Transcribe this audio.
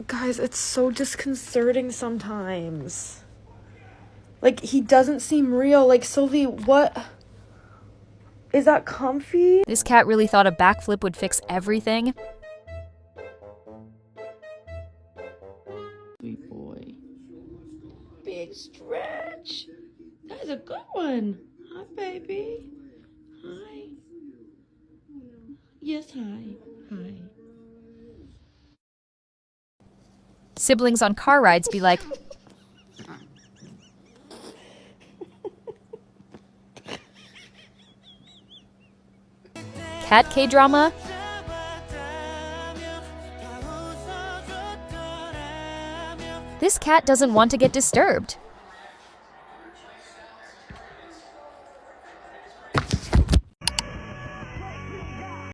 Guys, it's so disconcerting sometimes. Like, he doesn't seem real. Like, Sylvie, what? Is that comfy? This cat really thought a backflip would fix everything. Sweet boy. Big stretch. That's a good one. Hi, baby. Hi. Yes, hi. Hi. Siblings on car rides be like, cat K-drama? This cat doesn't want to get disturbed.